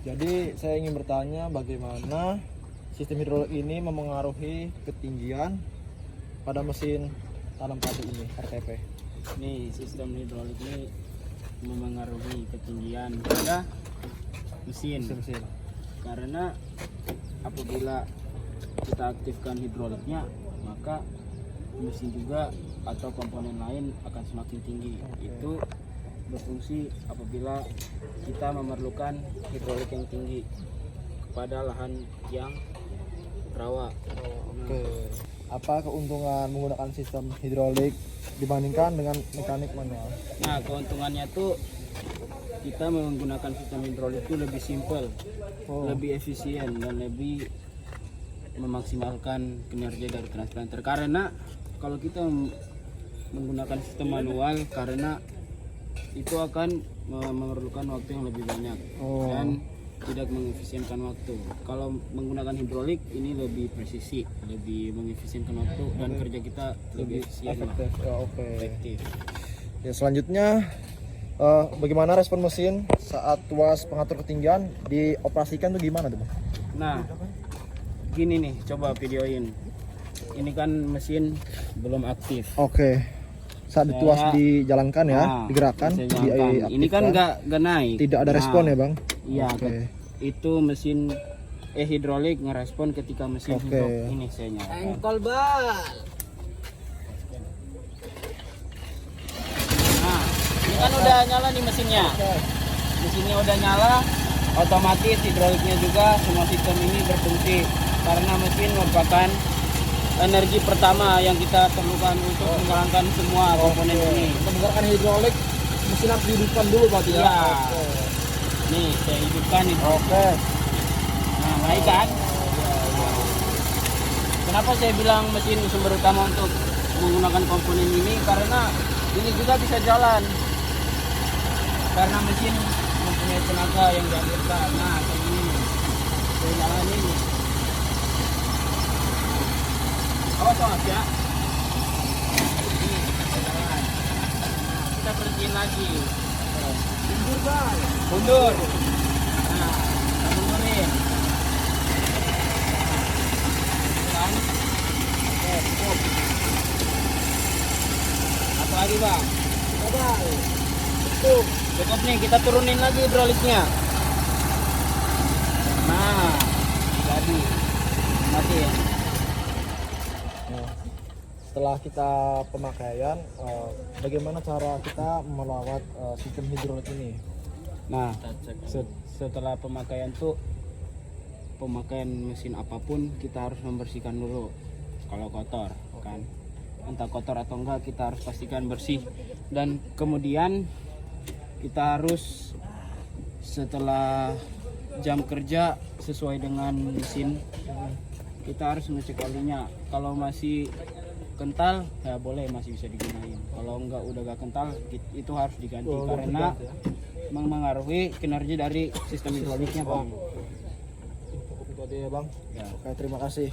Jadi saya ingin bertanya bagaimana sistem hidrolik ini memengaruhi ketinggian pada mesin tanam padi ini RTP. Nih, sistem hidrolik ini memengaruhi ketinggian pada mesin. Karena apabila kita aktifkan hidroliknya, maka mesin juga atau komponen lain akan semakin tinggi. Itu berfungsi apabila kita memerlukan hidrolik yang tinggi kepada lahan yang rawa. Oke. Apa keuntungan menggunakan sistem hidrolik dibandingkan dengan mekanik manual? Nah, keuntungannya tuh kita menggunakan sistem hidrolik itu lebih simpel, lebih efisien dan lebih memaksimalkan kinerja dari transplanter. Karena kalau kita menggunakan sistem manual, karena itu akan memerlukan waktu yang lebih banyak dan tidak mengefisienkan waktu. Kalau menggunakan hidrolik ini lebih presisi, lebih mengefisienkan waktu dan kerja kita lebih efektif. efektif. Ya, selanjutnya bagaimana respon mesin saat tuas pengatur ketinggian dioperasikan tuh gimana tuh, Bang? Nah, gini nih, coba videoin. Ini kan mesin belum aktif. Oke. Saat dituas dijalankan ya, digerakkan, ini kan nggak naik. Tidak ada respon ya, Bang? Iya, itu mesin hidrolik ngerespon ketika mesin hidup. Ini saya nyalakan. Engkol bal. Nah, ini kan udah nyala nih mesinnya. Mesinnya udah nyala, otomatis hidroliknya juga semua sistem ini berfungsi karena mesin merupakan energi pertama yang kita perlukan untuk menjalankan semua komponen ini. Menggunakan hidrolik, mesin harus dihidupkan dulu berarti ya? Iya. Nih, saya hidupkan nih. Oke. Nah, baik kan? Kenapa saya bilang mesin sumber utama untuk menggunakan komponen ini? Karena ini juga bisa jalan. Karena mesin mempunyai tenaga yang dialirkan. Nah, kayak gini nih. Saya jalanin nih. Awas ya. Ini kita jalan. Kita bersihin lagi. Mundur bang. Mundur. Nah, kita mundurin. Kan? Oke, cukup. Apa lagi bang? Cukup nih, kita turunin lagi hidroliknya. Nah, jadi mati ya. Setelah kita pemakaian, bagaimana cara kita melawat sistem hidrolik ini? Nah, setelah pemakaian tuh, pemakaian mesin apapun kita harus membersihkan dulu kalau kotor, kan? Entah kotor atau enggak, kita harus pastikan bersih. Dan kemudian kita harus setelah jam kerja sesuai dengan mesin, kita harus ngecek olinya. Kalau masih kental ya boleh, masih bisa digunain. Kalau enggak udah gak kental, itu harus diganti karena mempengaruhi kinerja dari sistem hidroliknya, Bang. Cukup itu aja ya, Bang. Ya. Oke, terima kasih.